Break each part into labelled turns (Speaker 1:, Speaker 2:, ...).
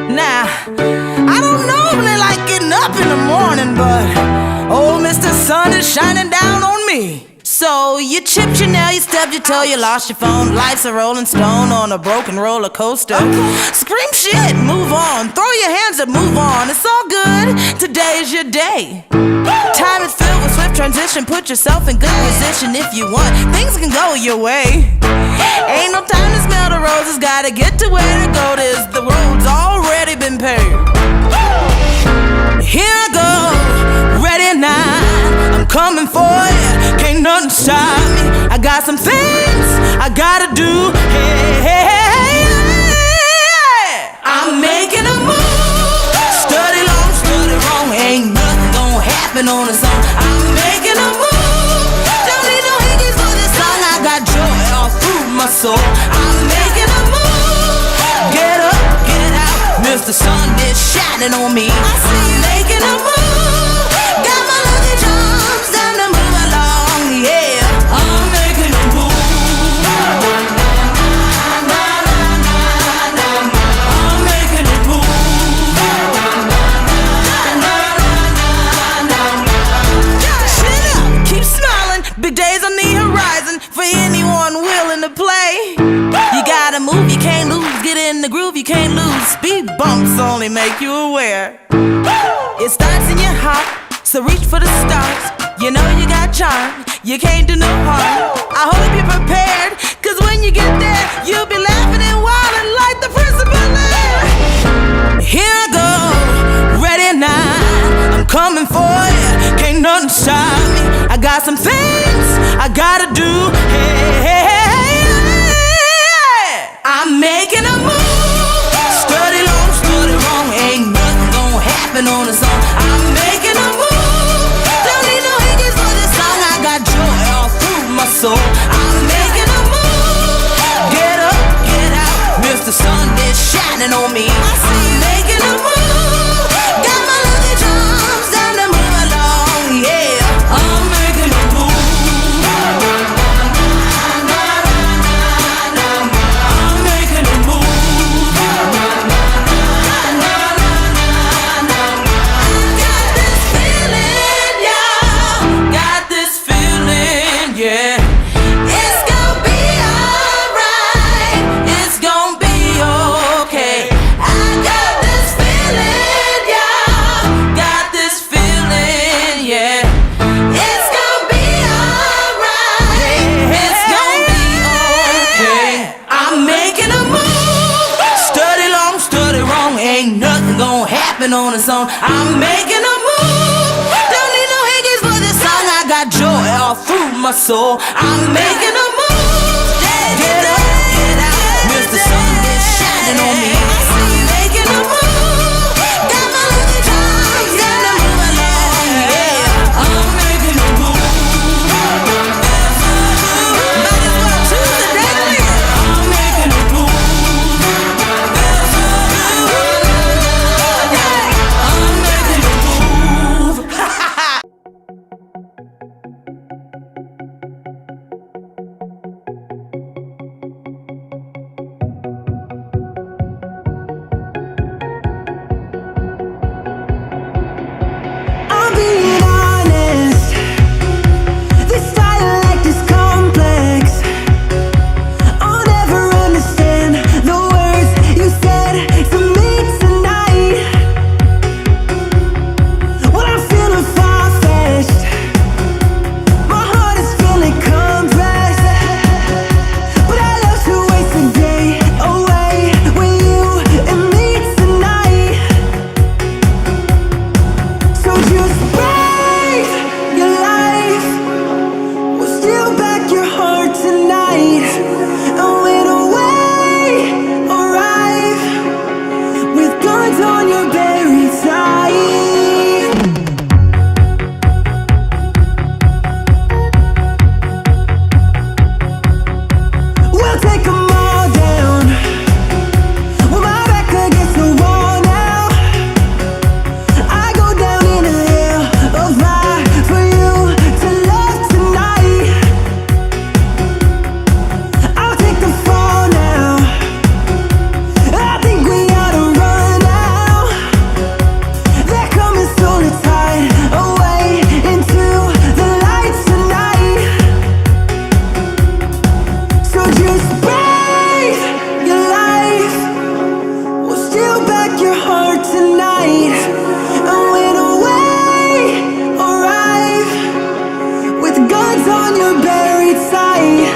Speaker 1: Now, I don't normally like getting up in the morning, but oh, Mr. Sun is shining down on me. So you chipped your nail, you stubbed your toe, you lost your phone. Life's a rolling stone on a broken roller coaster. Scream shit, move on, throw your hands up, move on. It's all good, today's your day. Time is filled with swift transition. Put yourself in good position if you want. Things can go your way. Ain't no time to smell the roses. Gotta get to where to go. The road's already been paved. Here I go, ready now. I'm coming for you. Can't nothing stop me. I got some things I gotta do. Hey, hey, hey, hey. I'm making a move. Study long, study wrong. Ain't nothing gonna happen on its own. I'm making a move. Don't need no hickeys for this song. I got joy all through my soul. I'm making a move. Get up, get out. Mr. Sun is shining on me. I'm making a move. Got my luggage arms, time to move along. Yeah, I'm making a move. I'm making a move. Chin up, keep smiling. Big days on the horizon for anyone willing to play. You gotta move, you can't lose. Get in the groove, you can't lose. Speed bumps only make you aware. It starts in your heart, so reach for the stars. You know you got charm, you can't do no harm. I hope you're prepared, cause when you get there, you'll be laughing and wilding like the principal there. Here I go, ready now. I'm coming for you, can't nothing stop me. I got some things I gotta do. Hey, hey, hey, hey. I'm making a move. Study long, study wrong. Ain't nothing gonna happen on its own. I'm making a move. Don't need no hickeys for this song. I got joy all through my soul. I'm making a move. Get up, get out. Mr. Sun is shining on me. I'm making a move. Got my luggage arms, time to move along. Yeah, I'm making a move. I'm making a move. Got this feeling, yeah. Got this feeling, yeah. It's gonna be alright. It's gonna be okay. I got this feeling, yeah. Got this feeling, yeah. It's gonna be alright. It's gonna be okay. I'm making a move. Study long, study wrong. Ain't nothing gonna happen on its own. I'm making a move. Don't need no hickeys for this song. I got joy all through my soul. I'm making a move. Get up, get out. Mr. Sun is shining on me. I'm making a move. Got my luggage arms, got to move along. Yeah, I'm making a move. Might as well choose the deadly. I'm making a move. I'm making a move. heart tonight. And when away, arrive with guns on your buried side.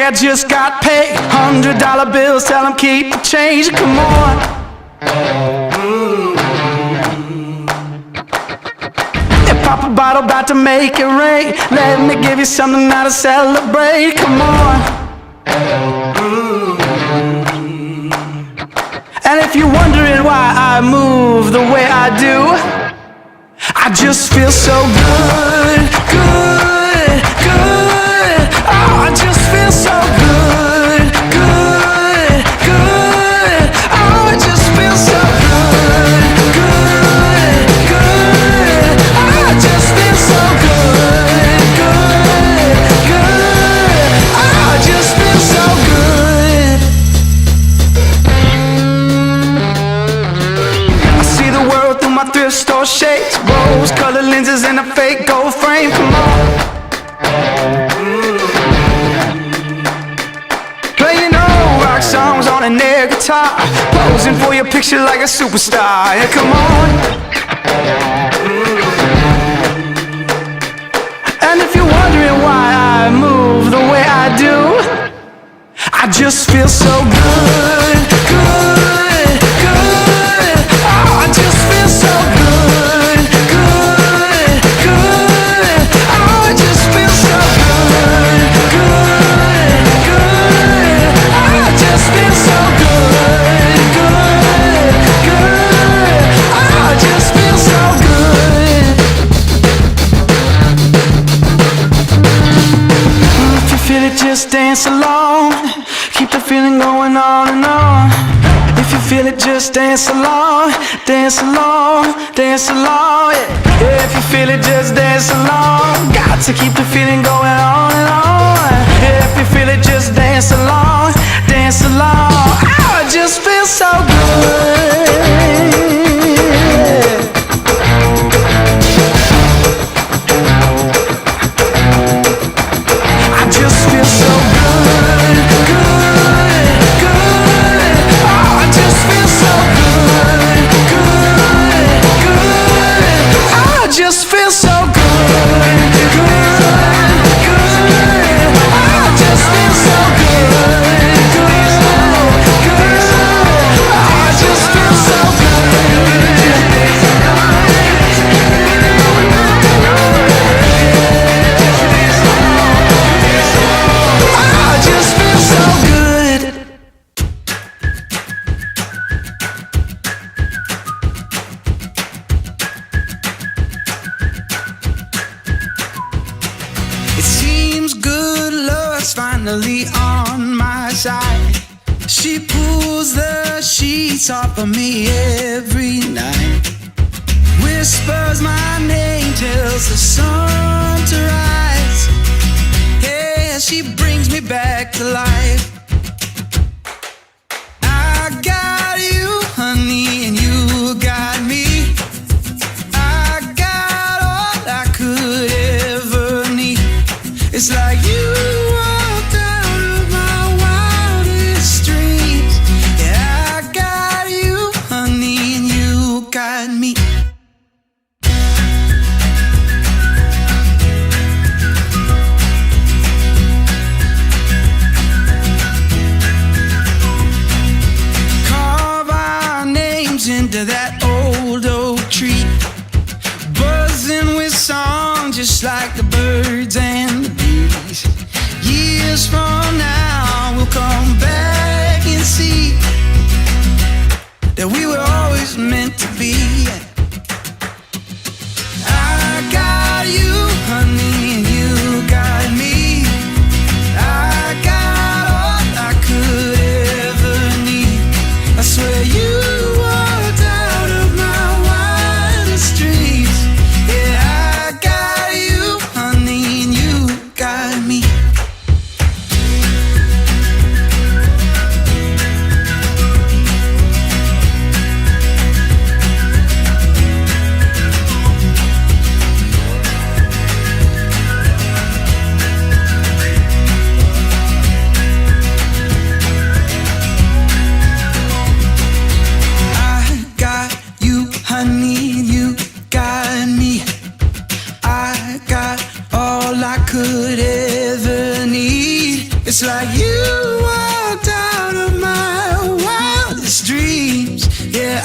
Speaker 2: I just got paid. $100 bills, tell them keep the change. Come on. Yeah, pop a bottle, about to make it rain. Let me give you something now to celebrate. Come on. And if you're wondering why I move the way I do, I just feel so good, good, good. Oh, I just feel so good, good, good. Oh, I just feel so good, good, good. Oh, I just feel so good, good, good. Oh, I just feel so good. I see the world through my thrift store shades, rose-colored lenses and a fake gold frame. Come on. Songs on an air guitar, posing for your picture like a superstar. Yeah, come on. And if you're wondering why I move the way I do, I just feel so good, good, good. Oh, I just feel so good, good, good. Oh, I just feel so good, good, good. Oh, I just feel so good, good, good. Oh, I just feel so good. If you feel it, just dance along. Keep the feeling going on and on. If you feel it, just dance along, dance along, dance along. Yeah. If you feel it, just dance along. Got to keep the feeling going on and on. Yeah. If you feel it, just dance along, dance along. Oh, I just feel so good. I just feel so good, good, good. Oh, I just feel so good, good, good. Oh, I just feel so good, good, good. Oh, I just feel so good, good, good. Oh, I just feel so good. I just feel so good. It seems good luck's finally on my side. She pulls the sheets off of me every night. Whispers my name, tells the sun to rise. Yeah, she brings me back to life. I got you, honey, and you got me. I got all I could ever need. It's like you walked out of my wildest dreams. Yeah, I got you, honey, and you got me. could ever need. It's like you walked out of my wildest dreams. Yeah,